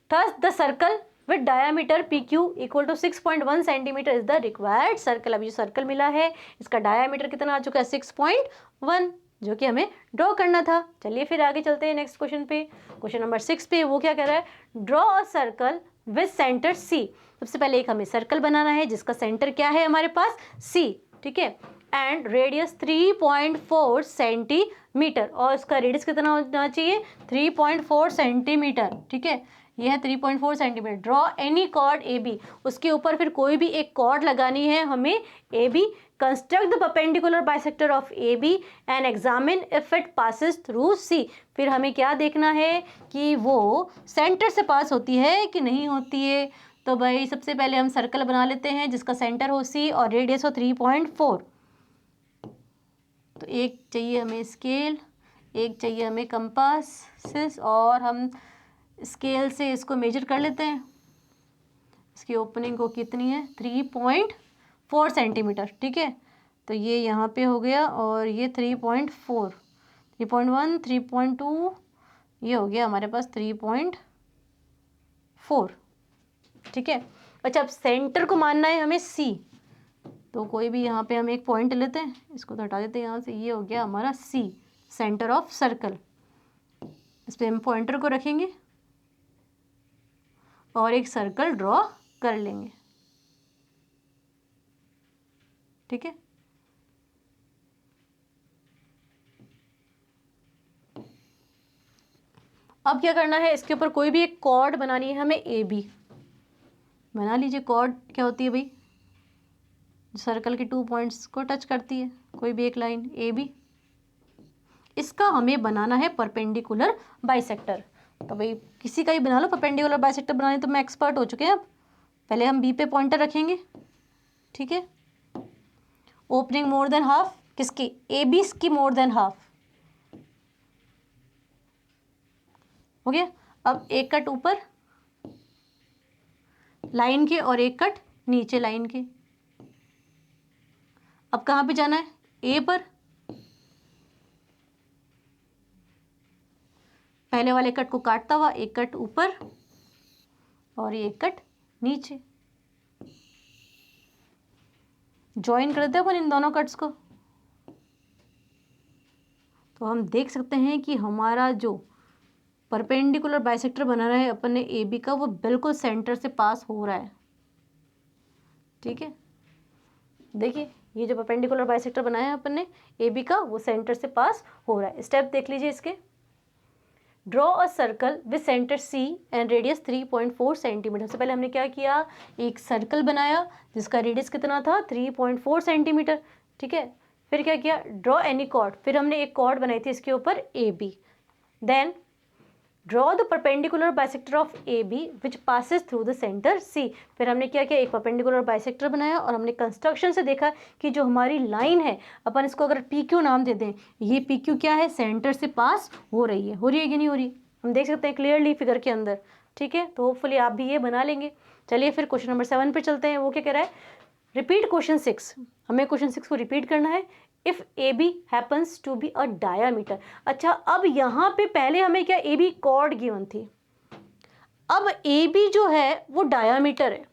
Thus the circle with diameter PQ equal to 6.1 centimetre is the required circle। अब ये सर्कल मिला है, इसका डायमीटर कितना आ चुका है, 6.1, जो कि हमें ड्रॉ करना था। चलिए फिर आगे चलते हैं नेक्स्ट क्वेश्चन पे। क्वेश्चन नंबर 6 पे वो क्या कह रहा है, draw a circle with centre C। सबसे पहले एक हमें सर्कल बनाना है जिसका सेंटर क्या है हमारे पास, C। ठीक है, एंड रेडियस 3.4 सेंटीमीटर, और उसका रेडियस कितना होना चाहिए, 3.4 सेंटीमीटर। ठीक है, यह है 3.4 centimetre. Draw any chord A B, उसके ऊपर फिर कोई भी एक कॉर्ड लगानी है हमें A B. Construct the perpendicular bisector of A B and examine if it passes through C. फिर हमें क्या देखना है कि वो सेंटर से पास होती है कि नहीं होती है। तो भाई सबसे पहले हम सर्कल बना लेते हैं जिसका सेंटर हो सी और रेडियस हो 3.4। तो एक चाहिए हमें स्केल, एक चाहिए हमें कंपास, और हम स्केल से इसको मेजर कर लेते हैं। इसकी ओपनिंग को कितनी है, 3.4 सेंटीमीटर। ठीक है, तो ये यहाँ पे हो गया, और ये 3.4, 3.1, 3.2, ये हो गया हमारे पास 3.4। ठीक है, अच्छा अब सेंटर को मानना है हमें C, तो कोई भी यहाँ पे हम एक पॉइंट लेते हैं, इसको तो हटा देते हैं यहाँ से। ये हो गया हमारा C, सेंटर ऑफ सर्कल। इस पर हम पॉइंटर को रखेंगे और एक सर्कल ड्रॉ कर लेंगे। ठीक है, अब क्या करना है, इसके ऊपर कोई भी एक कॉर्ड बनानी है हमें ए बी। बना लीजिए। कॉर्ड क्या होती है भाई? सर्कल के 2 पॉइंट्स को टच करती है, कोई भी एक लाइन ए बी। इसका हमें बनाना है परपेंडिकुलर बाइसेक्टर। तो भाई किसी का ही बना लो परपेंडिकुलर बाइसेक्टर बनाने, तो मैं एक्सपर्ट हो चुके हैं। अब पहले हम बी पे पॉइंटर रखेंगे, ठीक है। ओपनिंग मोर देन हाफ किसकी? ए बी की मोर देन हाफ हो गया। अब एक कट ऊपर लाइन के और एक कट नीचे लाइन के। अब कहाँ पे जाना है? ए पर। पहले वाले कट को काटता हुआ एक कट ऊपर और एक कट नीचे। ज्वाइन कर देते हैं अपन इन दोनों कट्स को, तो हम देख सकते हैं कि हमारा जो परपेंडिकुलर बाइसेक्टर बना रहा है अपन ने ए बी का, वो बिल्कुल सेंटर से पास हो रहा है, ठीक है। देखिए ये जो परपेंडिकुलर बाइसेक्टर बनाया है अपन ने ए बी का, वो सेंटर से पास हो रहा है। स्टेप देख लीजिए इसके। Draw a circle with centre C and radius 3.4 centimetre. सबसे पहले हमने क्या किया? एक सर्कल बनाया जिसका रेडियस कितना था? 3.4 सेंटीमीटर, ठीक है। फिर क्या किया? Draw any chord. फिर हमने एक कॉर्ड बनाई थी इसके ऊपर A B. Then draw the perpendicular bisector of A B which passes through the centre C. फिर हमने क्या किया? एक परपेंडिकुलर बाइसेक्टर बनाया और हमने कंस्ट्रक्शन से देखा कि जो हमारी लाइन है, अपन इसको अगर पी क्यू नाम दे दें, ये पी क्यू क्या है? सेंटर से पास हो रही है कि नहीं हो रही? हम देख सकते हैं क्लियरली फिगर के अंदर, ठीक है। तो होपफुली आप भी ये बना लेंगे। चलिए फिर क्वेश्चन नंबर 7 पे चलते हैं। वो क्या कह रहा है? Repeat question 6। हमें क्वेश्चन 6 को रिपीट करना है। If A B happens to be a diameter. अच्छा, अब यहाँ पे पहले हमें क्या? ए बी कॉर्ड गिवन थी। अब ए बी जो है वो डायामीटर है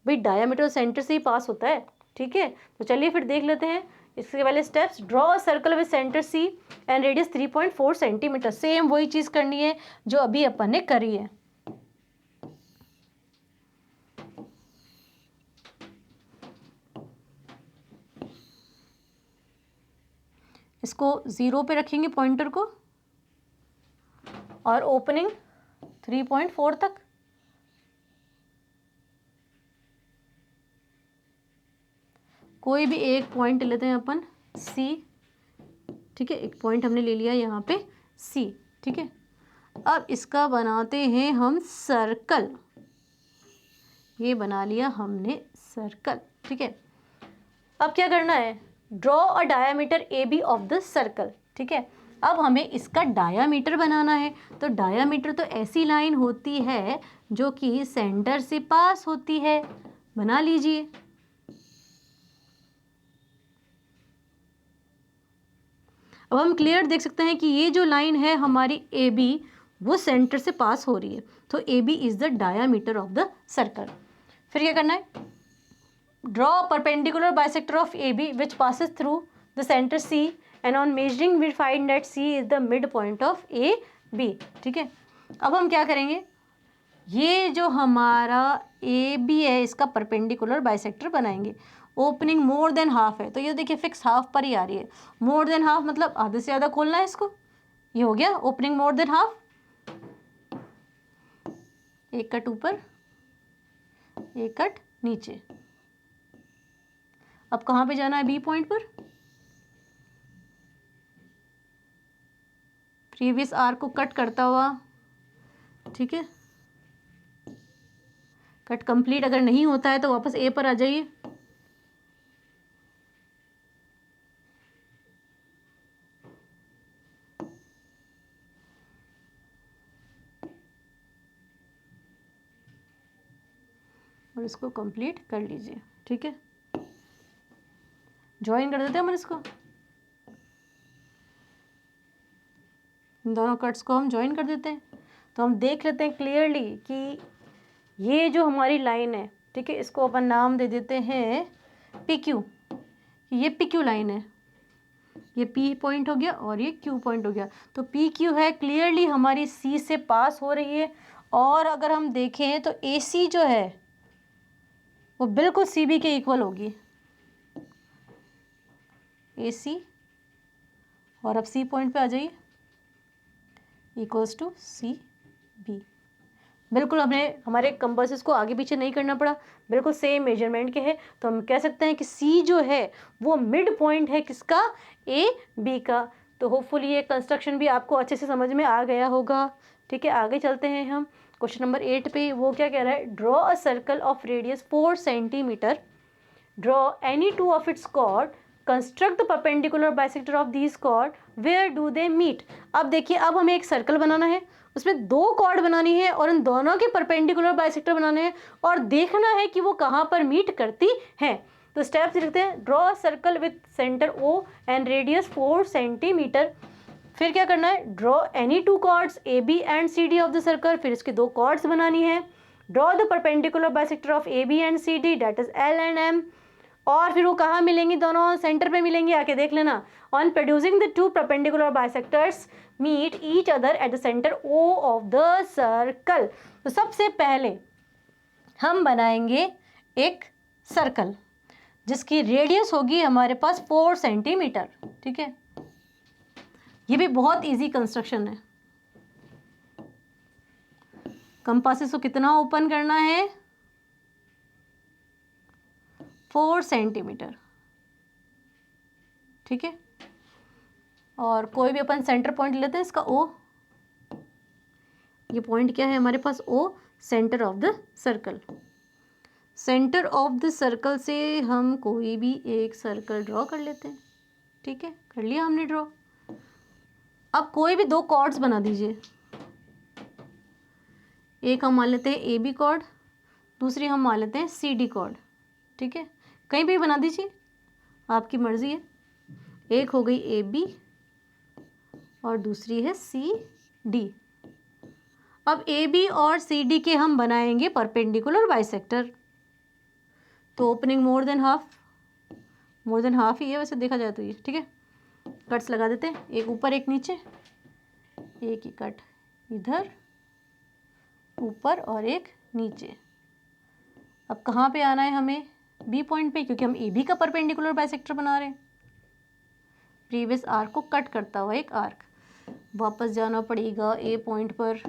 भाई, डायामीटर सेंटर से ही पास होता है, ठीक है। तो चलिए फिर देख लेते हैं इसके वाले steps. Draw a circle with centre C and radius 3.4 centimetre. Same वही चीज करनी है जो अभी अपन ने करी है। इसको 0 पे रखेंगे पॉइंटर को और ओपनिंग 3.4 तक। कोई भी एक पॉइंट लेते हैं अपन सी, ठीक है। एक पॉइंट हमने ले लिया यहाँ पे सी, ठीक है। अब इसका बनाते हैं हम सर्कल। ये बना लिया हमने सर्कल, ठीक है। अब क्या करना है? Draw a diameter A B of the circle, ठीक है। अब हमें इसका डायामीटर बनाना है। तो डायामीटर तो ऐसी लाइन होती है जो कि सेंटर से पास होती है। बना लीजिए। अब हम क्लियर देख सकते हैं कि ये जो लाइन है हमारी ए बी, वो सेंटर से पास हो रही है। तो A B is the diameter of the circle. फिर क्या करना है? Draw perpendicular bisector of A B which passes through the centre C and on measuring we find that C is the mid point of A B, ठीक है। अब हम क्या करेंगे? ये जो हमारा ए बी है, इसका परपेंडिकुलर बाइसेक्टर बनाएंगे। ओपनिंग मोर देन हाफ है, तो ये देखिए फिक्स हाफ पर ही आ रही है। मोर देन हाफ मतलब आधे से ज़्यादा खोलना है इसको। ये हो गया ओपनिंग मोर देन हाफ। एक कट ऊपर, एक कट नीचे। अब कहाँ पे जाना है? बी पॉइंट पर। प्रीवियस आर्क को कट करता हुआ, ठीक है। कट कंप्लीट अगर नहीं होता है तो वापस ए पर आ जाइए। और इसको कंप्लीट कर लीजिए, ठीक है। ज्वाइन कर देते हैं हम इसको। इन दोनों कट्स को हम ज्वाइन कर देते हैं। तो हम देख लेते हैं क्लियरली कि ये जो हमारी लाइन है, ठीक है, इसको अपन नाम दे देते हैं पी क्यू। ये पी क्यू लाइन है, ये पी पॉइंट हो गया और ये क्यू पॉइंट हो गया। तो पी क्यू है क्लियरली हमारी सी से पास हो रही है। और अगर हम देखें तो ए सी जो है वो बिल्कुल सी बी के इक्वल होगी। ए सी, और अब सी पॉइंट पे आ जाइए, इक्वल्स टू सी बी। बिल्कुल हमें हमारे कंपासेस को आगे पीछे नहीं करना पड़ा, बिल्कुल सेम मेजरमेंट के है। तो हम कह सकते हैं कि सी जो है वो मिड पॉइंट है किसका, ए बी का। तो होपफुली ये कंस्ट्रक्शन भी आपको अच्छे से समझ में आ गया होगा। ठीक है, आगे चलते हैं हम क्वेश्चन नंबर 8 पे। वो क्या कह रहा है, draw a circle of radius 4 centimetre, draw any two of its chord, construct the perpendicular bisector of these chord, where do they meet. अब देखिए, अब हमें एक सर्कल बनाना है, उसमें दो कॉर्ड बनानी है और उन दोनों के परपेंडिकुलर बाइसेक्टर बनाने हैं और देखना है कि वो कहाँ पर मीट करती हैं। तो स्टेप्स लिखते हैं, draw circle with centre O and radius 4 centimetre. फिर क्या करना है, draw any two chords A B and C D of the circle, फिर इसकी दो कॉर्ड्स बनानी है। Draw the perpendicular bisector of A B and C D, that is L and M. और फिर वो कहाँ मिलेंगी, दोनों सेंटर पे मिलेंगी, आके देख लेना। On producing the two perpendicular bisectors meet each other at the centre O of the circle. तो सबसे पहले हम बनाएंगे एक सर्कल जिसकी रेडियस होगी हमारे पास 4 सेंटीमीटर। ठीक है, ये भी बहुत इजी कंस्ट्रक्शन है। कंपासेस को कितना ओपन करना है, 4 सेंटीमीटर। ठीक है, और कोई भी अपन सेंटर पॉइंट लेते हैं इसका ओ। ये पॉइंट क्या है हमारे पास, O, centre of the circle. Centre of the circle से हम कोई भी एक सर्कल ड्रॉ कर लेते हैं। ठीक है, कर लिया हमने ड्रॉ। अब कोई भी दो कॉर्ड्स बना दीजिए। एक हम मान लेते हैं ए बी कॉर्ड, दूसरी हम मान लेते हैं सी डी कॉर्ड। ठीक है, कहीं भी बना दीजिए, आपकी मर्जी है। एक हो गई ए बी और दूसरी है सी डी। अब ए बी और सी डी के हम बनाएंगे परपेंडिकुलर बाइसेक्टर। तो ओपनिंग मोर देन हाफ ही है वैसे देखा जाए तो ये। ठीक है, कट्स लगा देते हैं, एक ऊपर एक नीचे, एक ही कट इधर ऊपर और एक नीचे। अब कहाँ पे आना है हमें, बी पॉइंट पे, क्योंकि हम ए बी का परपेंडिकुलर बाइसेक्टर बना रहे हैं। प्रीवियस आर्क को कट करता हुआ एक आर्क, वापस जाना पड़ेगा ए पॉइंट पर।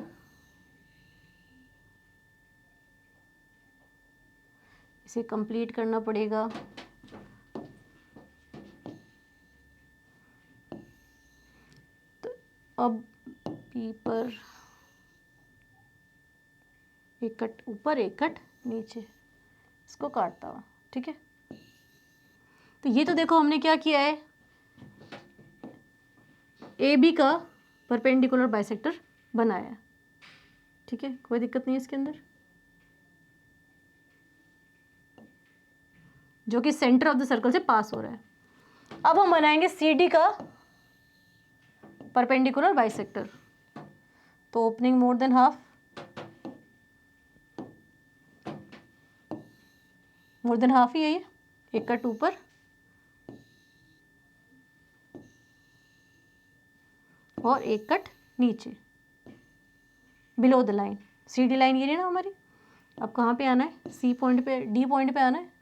इसे कंप्लीट करना पड़ेगा। तो अब पी पर एक कट ऊपर एक कट नीचे, इसको काटता हुआ। ठीक है, तो ये तो देखो हमने क्या किया है, ए बी का परपेंडिकुलर बाइसेक्टर बनाया। ठीक है, कोई दिक्कत नहीं है इसके अंदर, जो कि सेंटर ऑफ द सर्कल से पास हो रहा है। अब हम बनाएंगे सी डी का परपेंडिकुलर बाइसेक्टर। तो opening more than half, more than half ही है ये, एक कट ऊपर और एक कट नीचे, below the line. C D line ये नहीं ना हमारी। अब कहाँ पे आना है, सी पॉइंट पे, डी पॉइंट पे आना है।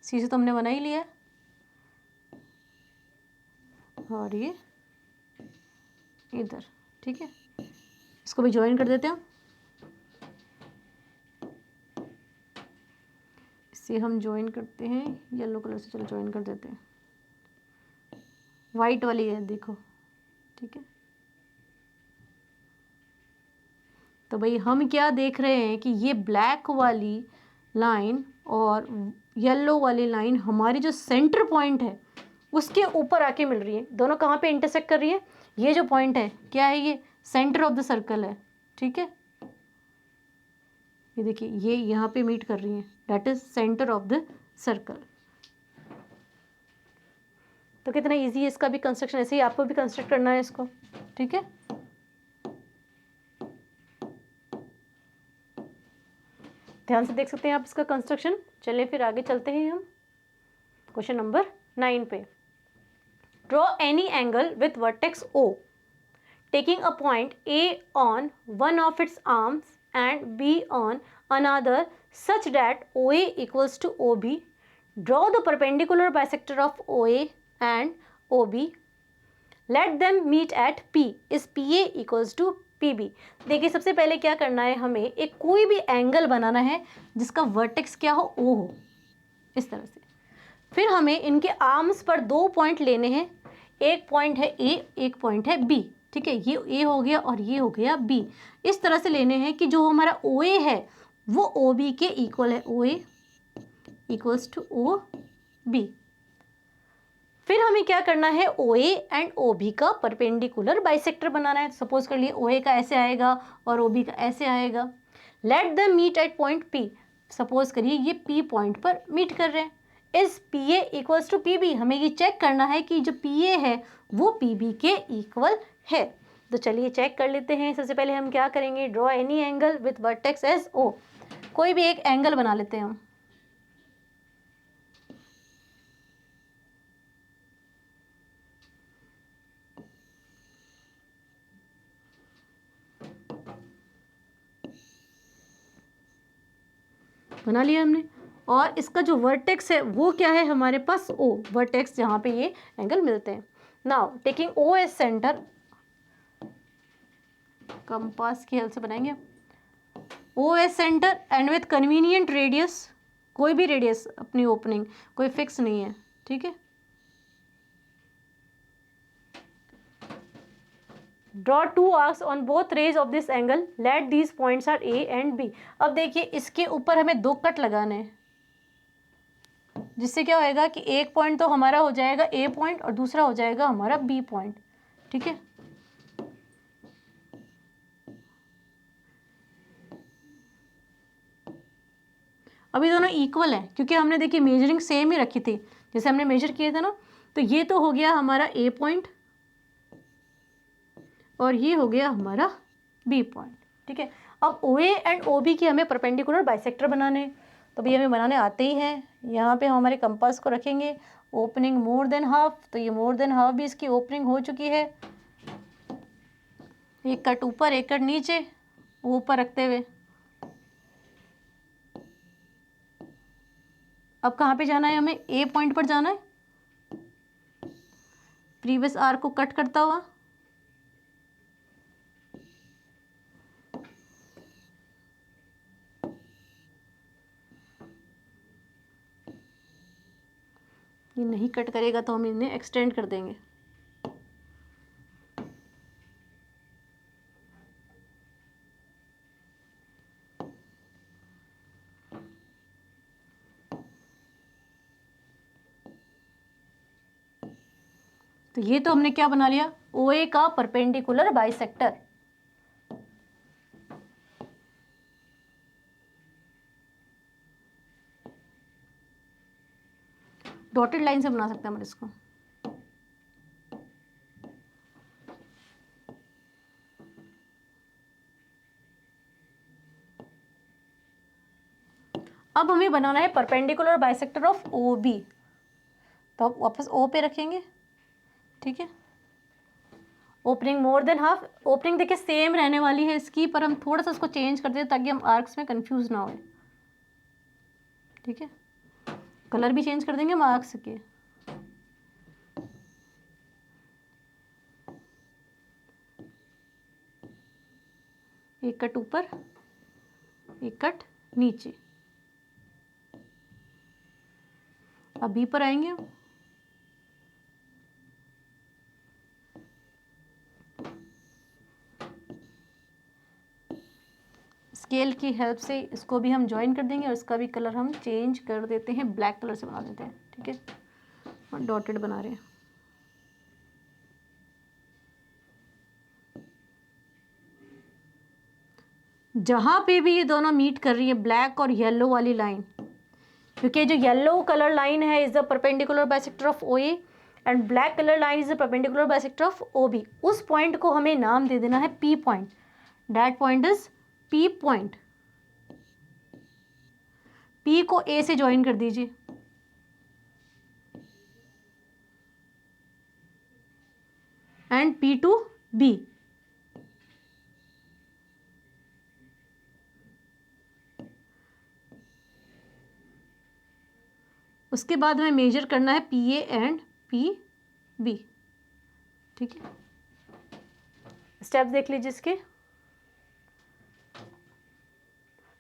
सी से तो हमने बना ही लिया है, और ये इधर। ठीक है, इसको भी ज्वाइन कर देते हैं। इससे हम ज्वाइन करते हैं येलो कलर से, चलो ज्वाइन कर देते हैं। वाइट वाली है देखो। ठीक है, तो भाई हम क्या देख रहे हैं कि ये ब्लैक वाली लाइन और येलो वाली लाइन हमारी जो सेंटर पॉइंट है उसके ऊपर आके मिल रही है। दोनों कहाँ पे इंटरसेक्ट कर रही है, ये जो पॉइंट है क्या है, ये सेंटर ऑफ द सर्कल है। ठीक है, ये देखिए ये यहाँ पे मीट कर रही है, that is centre of the circle. तो कितना इजी है इसका भी कंस्ट्रक्शन, ऐसे ही आपको भी कंस्ट्रक्ट करना है इसको। ठीक है, ध्यान से देख सकते हैं आप इसका कंस्ट्रक्शन। चलिए फिर आगे चलते हैं हम क्वेश्चन नंबर 9 पे। Draw any angle with vertex O, taking a point A on one of its arms and B on another such that OA equals to OB. Draw the perpendicular bisector of OA and OB. Let them meet at P. Is PA equals to P B. देखिए सबसे पहले क्या करना है, हमें एक कोई भी एंगल बनाना है जिसका वर्टेक्स क्या हो, ओ हो, इस तरह से। फिर हमें इनके आर्म्स पर 2 पॉइंट लेने हैं, एक पॉइंट है ए, एक पॉइंट है बी, ठीक है। ये ए हो गया और ये हो गया बी। इस तरह से लेने हैं कि जो हमारा ओ ए है वो ओ बी के इक्वल है, O A equals to O B. फिर हमें क्या करना है, O A and O B का परपेंडिकुलर बाइसेक्टर बनाना है। सपोज कर लिए ओ ए का ऐसे आएगा और ओ बी का ऐसे आएगा। Let the meet at point P. Suppose करिए ये पी पॉइंट पर मीट कर रहे हैं। Is P A equals to P B. हमें ये चेक करना है कि जो पी ए है वो पी बी के इक्वल है। तो चलिए चेक कर लेते हैं। सबसे पहले हम क्या करेंगे, draw any angle with vertex as O. कोई भी एक एंगल बना लेते हैं हम। बना लिया हमने। और इसका जो वर्टेक्स है वो क्या है हमारे पास, ओ, वर्टेक्स जहाँ पे ये एंगल मिलते हैं। Now taking O as centre, compass की हेल्प से बनाएंगे O as centre and with convenient radius. कोई भी रेडियस अपनी ओपनिंग, कोई फिक्स नहीं है, ठीक है। Draw two arcs on both rays of this angle, let these points are A and B. अब देखिए इसके ऊपर हमें 2 कट लगाने हैं, जिससे क्या होएगा कि एक पॉइंट तो हमारा हो जाएगा ए पॉइंट और दूसरा हो जाएगा हमारा बी पॉइंट, ठीक है। अभी दोनों इक्वल है क्योंकि हमने देखिए मेजरिंग सेम ही रखी थी, जैसे हमने मेजर किए थे ना। तो ये तो हो गया हमारा ए पॉइंट और ये हो गया हमारा बी पॉइंट, ठीक है। अब ओ ए एंड ओ बी की हमें परपेंडिकुलर बाइसेक्टर बनाने हैं, तो भी हमें बनाने आते ही हैं। यहाँ पे हम हमारे कंपास को रखेंगे, ओपनिंग मोर देन हाफ, तो ये मोर देन हाफ भी इसकी ओपनिंग हो चुकी है। एक कट ऊपर एक कट नीचे, ऊपर रखते हुए अब कहाँ पे जाना है, हमें ए पॉइंट पर जाना है, प्रीवियस आर्क को कट करता हुआ। ये नहीं कट करेगा तो हम इन्हें एक्सटेंड कर देंगे। तो ये तो हमने क्या बना लिया, ओ ए का परपेंडिकुलर बाइसेक्टर। डॉटेड लाइन से बना सकते हैं हम इसको। अब हमें बनाना है perpendicular bisector of O B, तो अब वापस ओ पे रखेंगे, ठीक है। Opening more than half, opening देखिए सेम रहने वाली है इसकी, पर हम थोड़ा सा उसको चेंज कर दें ताकि हम आर्क्स में कंफ्यूज ना हो, ठीक है। कलर भी चेंज कर देंगे हम आर्क्स के। एक कट ऊपर एक कट नीचे। अब बी पर आएंगे हम, स्केल की हेल्प से इसको भी हम ज्वाइन कर देंगे और इसका भी कलर हम चेंज कर देते हैं, ब्लैक कलर से बना देते हैं, ठीक है। और डॉटेड बना रहे हैं। जहां पे भी ये दोनों मीट कर रही है, ब्लैक और येलो वाली लाइन, क्योंकि जो येलो कलर लाइन है is the perpendicular bisector of O A and black colour line is the perpendicular bisector of O B. उस पॉइंट को हमें नाम दे देना है P point. That point is P point. P को ए से ज्वाइन कर दीजिए, एंड पी टू बी। उसके बाद हमें मेजर करना है P A and P B, ठीक है। स्टेप्स देख लीजिए इसके।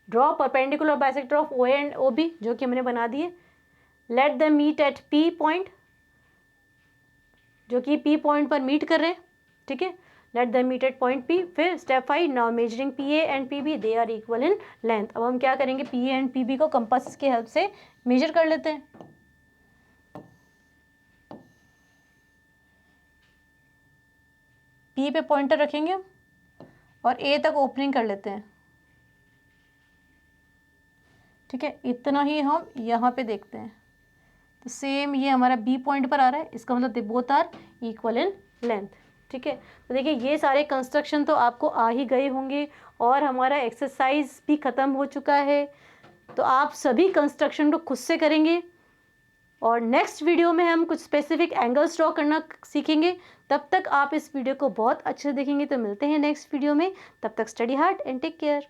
Draw perpendicular bisector of O A and O B, जो कि हमने बना दिए। Let the meet at P point, जो कि पी पॉइंट पर मीट कर रहे हैं, ठीक है। Let the meet at point P. फिर step 5, now measuring P A and P B, they are equal in length. अब हम क्या करेंगे, P A and P B को कंपास की हेल्प से मेजर कर लेते हैं। पी पे पॉइंटर रखेंगे और ए तक ओपनिंग कर लेते हैं, ठीक है। इतना ही हम यहाँ पे देखते हैं, तो सेम ये हमारा बी पॉइंट पर आ रहा है, इसका मतलब they both are equal in length, ठीक है। तो देखिए ये सारे कंस्ट्रक्शन तो आपको आ ही गए होंगे और हमारा एक्सरसाइज भी ख़त्म हो चुका है। तो आप सभी कंस्ट्रक्शन को खुद से करेंगे और नेक्स्ट वीडियो में हम कुछ स्पेसिफिक एंगल्स ड्रॉ करना सीखेंगे। तब तक आप इस वीडियो को बहुत अच्छे से देखेंगे। तो मिलते हैं नेक्स्ट वीडियो में, तब तक study hard and take care.